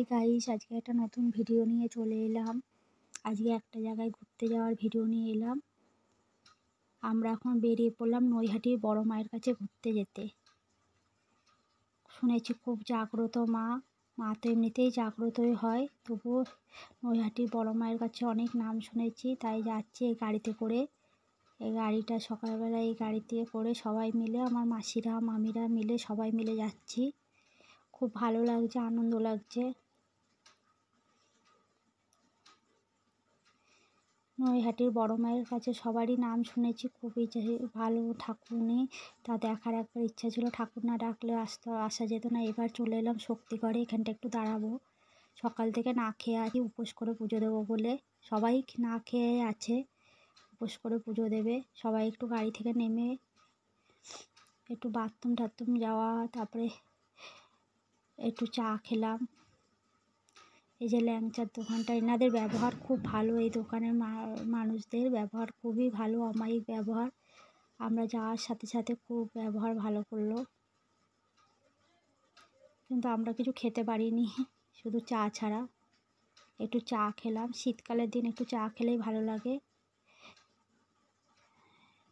Hi guys, আজকে একটা নতুন ভিডিও নিয়ে চলে এলাম। আজকে একটা জায়গায় ঘুরতে যাওয়ার ভিডিও নিয়ে এলাম। আমরা এখন বেরিয়ে পড়লাম নৈহাটির বড় মায়ের কাছে ঘুরতে যেতে। শুনেছি খুব জাগ্রত মা, মা তো এমনিতেই জাগ্রতই হয়, তবুও নৈহাটির বড় মায়ের কাছে অনেক নাম শুনেছি, তাই যাচ্ছি এই গাড়িতে করে। এই গাড়িটা সকালবেলা এই গাড়িতে করে সবাই মিলে, আমার মাসিরা মামিরা মিলে সবাই মিলে যাচ্ছি। খুব ভালো লাগছে, আনন্দ লাগছে। নৈহাটির বড় মায়ের কাছে সবারই নাম শুনেছি, খুবই ভালো ঠাকুর উনি, তা দেখার একবার ইচ্ছা ছিল। ঠাকুর না ডাকলে আসা যেত না। এবার চলে এলাম শক্তিগড়ে, এখানটা একটু দাঁড়াবো। সকাল থেকে না খেয়ে আছি, উপোস করে পুজো দেবো বলে। সবাই না খেয়ে আছে, উপোস করে পুজো দেবে। সবাই একটু গাড়ি থেকে নেমে একটু বাথরুম টাথরুম যাওয়া, তারপরে একটু চা খেলাম। এই যে ল্যাংচার দোকানটা, এনাদের ব্যবহার খুব ভালো, এই দোকানের মানুষদের ব্যবহার খুবই ভালো, অমায়িক ব্যবহার। আমরা যাওয়ার সাথে সাথে খুব ব্যবহার ভালো করলো, কিন্তু আমরা কিছু খেতে পারিনি, শুধু চা ছাড়া। একটু চা খেলাম, শীতকালের দিন একটু চা খেলেই ভালো লাগে।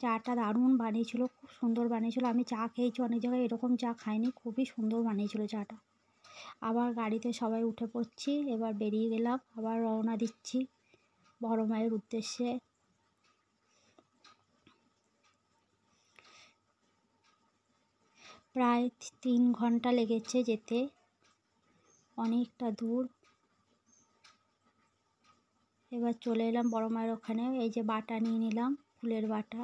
চাটা দারুণ বানিয়েছিল, খুব সুন্দর বানিয়েছিল। আমি চা খেয়েছি অনেক জায়গায়, এরকম চা খাইনি, খুবই সুন্দর বানিয়েছিল চাটা। আবার গাড়িতে সবাই উঠে পড়ছি, এবার বেরিয়ে গেলাম, আবার রওনা দিচ্ছি বড় মায়ের উদ্দেশ্যে। প্রায় 3 ঘন্টা লেগেছে যেতে, অনেকটা দূর। এবার চলে এলাম বড় মায়ের ওখানে। এই যে বাটা নিয়ে নিলাম, ফুলের বাটা।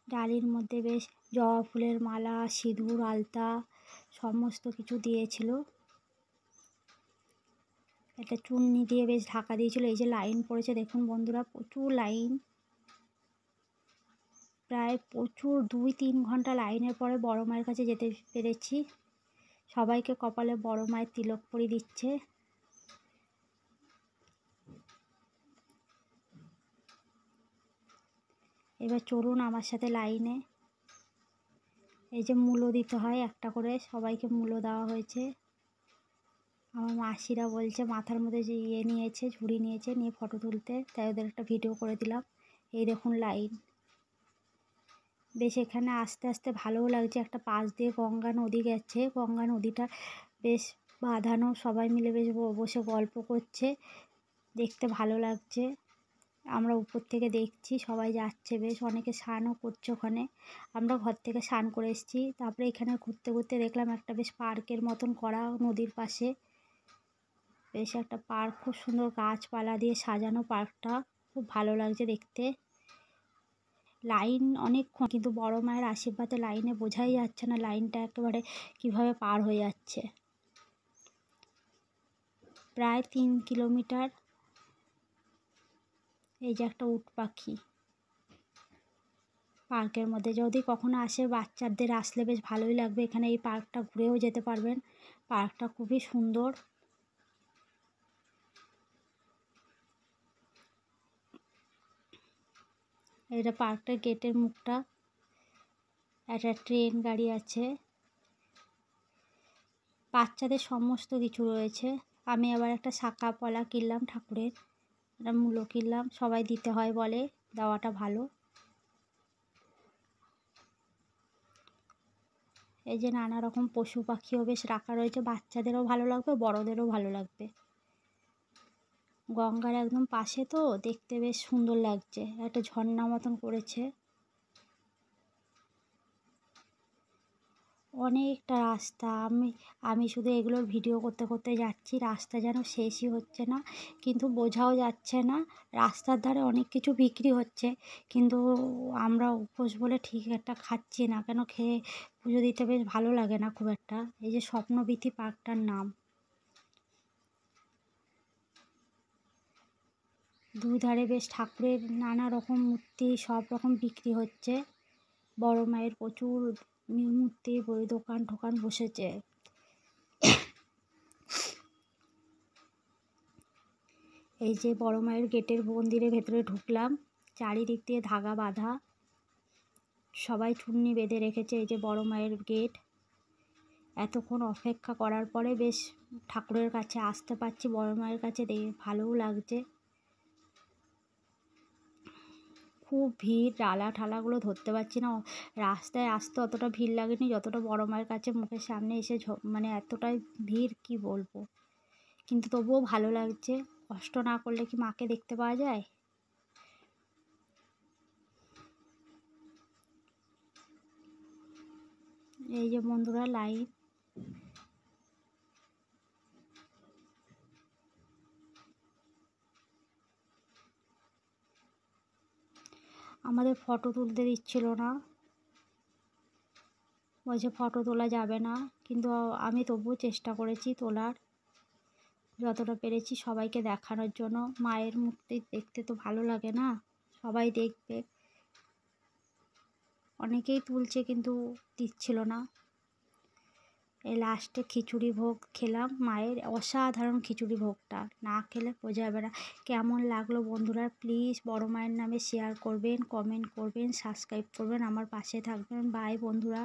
ডালির মধ্যে বেশ জবা ফুলের মালা, সিঁদুর, আলতা সমস্ত কিছু দিয়েছিল। একটা চুন্নি দিয়ে বেশ ঢাকা দিয়েছিল। এই যে লাইন পড়েছে দেখুন বন্ধুরা, প্রচুর লাইন, প্রায় প্রচুর 2-3 ঘন্টা লাইনের পরে বড় মায়ের কাছে যেতে পেরেছি। সবাইকে কপালে বড় মায়ের তিলক পরিয়ে দিচ্ছে। এবার চলুন আমার সাথে লাইনে। এই যে মূল্য দিতে হয় একটা করে, সবাইকে মূল্য দেওয়া হয়েছে। আমার মাসিরা বলছে মাথার মধ্যে যে নিয়েছে, ঝুড়ি নিয়েছে, নিয়ে ফটো তুলতে, তাই ওদের একটা ভিডিও করে দিলাম। এই দেখুন লাইন। বেশ এখানে আস্তে আস্তে ভালোও লাগছে। একটা পাশ দিয়ে গঙ্গা নদী গেছে, গঙ্গা নদীটা বেশ বাঁধানো, সবাই মিলে বেশ বসে গল্প করছে, দেখতে ভালো লাগছে। আমরা উপর থেকে দেখছি, সবাই যাচ্ছে, বেশ অনেকে স্নানও করছে ওখানে। আমরা ঘর থেকে স্নান করে এসেছি। তারপরে এখানে ঘুরতে ঘুরতে দেখলাম একটা বেশ পার্কের মতন করা নদীর পাশে, বেশ একটা পার্ক, খুব সুন্দর গাছপালা দিয়ে সাজানো পার্কটা, খুব ভালো লাগছে দেখতে। লাইন অনেকক্ষণ, কিন্তু বড় মায়ের আশীর্বাদে লাইনে বোঝাই যাচ্ছে না লাইনটা একেবারে কিভাবে পার হয়ে যাচ্ছে। প্রায় 3 কিলোমিটার। এই যে একটা উট পাখি পার্কের মধ্যে, যদি কখনো আসে বাচ্চাদের আসলে বেশ ভালোই লাগবে। এখানে এই পার্কটা ঘুরেও যেতে পারবেন, পার্কটা খুবই সুন্দর। এটা পার্কটার গেটের মুখটা। একটা ট্রেন গাড়ি আছে, বাচ্চাদের সমস্ত কিছু রয়েছে। আমি আবার একটা শাঁখা পলা কিনলাম ঠাকুরের, একটা মূল্য কিনলাম, সবাই দিতে হয় বলে, দেওয়াটা ভালো। এই যে নানা রকম পশু পাখিও বেশ রাখা রয়েছে, বাচ্চাদেরও ভালো লাগবে, বড়দেরও ভালো লাগবে। গঙ্গার একদম পাশে তো, দেখতে বেশ সুন্দর লাগছে, একটা ঝর্ণা মতন করেছে। অনেকটা রাস্তা, আমি শুধু এগুলোর ভিডিও করতে করতে যাচ্ছি, রাস্তা যেন শেষই হচ্ছে না, কিন্তু বোঝাও যাচ্ছে না। রাস্তার ধারে অনেক কিছু বিক্রি হচ্ছে, কিন্তু আমরা উপোস বলে ঠিক একটা খাচ্ছি না, কেন খেয়ে পুজো দিতে বেশ ভালো লাগে না খুব একটা। এই যে স্বপ্নবীথি পার্কটার নাম। দুই ধারে বেশ ঠাকুরের নানা রকম মূর্তি সব রকম বিক্রি হচ্ছে। বড় মায়ের প্রচুর মূর্তি, বই দোকান ঠোকান বসেছে। এই যে বড় মায়ের গেটের মন্দিরের ভেতরে ঢুকলাম, চারিদিক দিয়ে ধাগা বাঁধা। সবাই চুন্নি বেঁধে রেখেছে। এই যে বড় মায়ের গেট। এতক্ষণ অপেক্ষা করার পরে বেশ ঠাকুরের কাছে আসতে পারছি, বড় মায়ের কাছে, দেখে ভালোও লাগছে। খুব ভিড়, ডালা ঠালাগুলো ধরতে পারছি না। রাস্তায় আসতে অতটা ভিড় লাগেনি যতটা বড় মায়ের কাছে মুখের সামনে এসে মানে এতটাই ভিড় কি বলবো। কিন্তু তবুও ভালো লাগছে। কষ্ট না করলে কি মাকে দেখতে পাওয়া যায়? এই যে বন্ধুরা লাইন। আমাদের ফটো তুলতে দিচ্ছিল না, বলছে ফটো তোলা যাবে না, কিন্তু আমি তবুও চেষ্টা করেছি তোলার, যতটা পেরেছি সবাইকে দেখানোর জন্য। মায়ের মুখটি দেখতে তো ভালো লাগে না, সবাই দেখবে। অনেকেই তুলছে কিন্তু দিচ্ছিল না। এই লাস্টে খিচুড়ি ভোগ খেলাম মায়ের, অসাধারণ খিচুড়ি ভোগটা, না খেলে বোঝা যাবে না। কেমন লাগলো বন্ধুরা প্লিজ বড় মায়ের নামে শেয়ার করবেন, কমেন্ট করবেন, সাবস্ক্রাইব করবেন, আমার পাশে থাকবেন। বাই বন্ধুরা।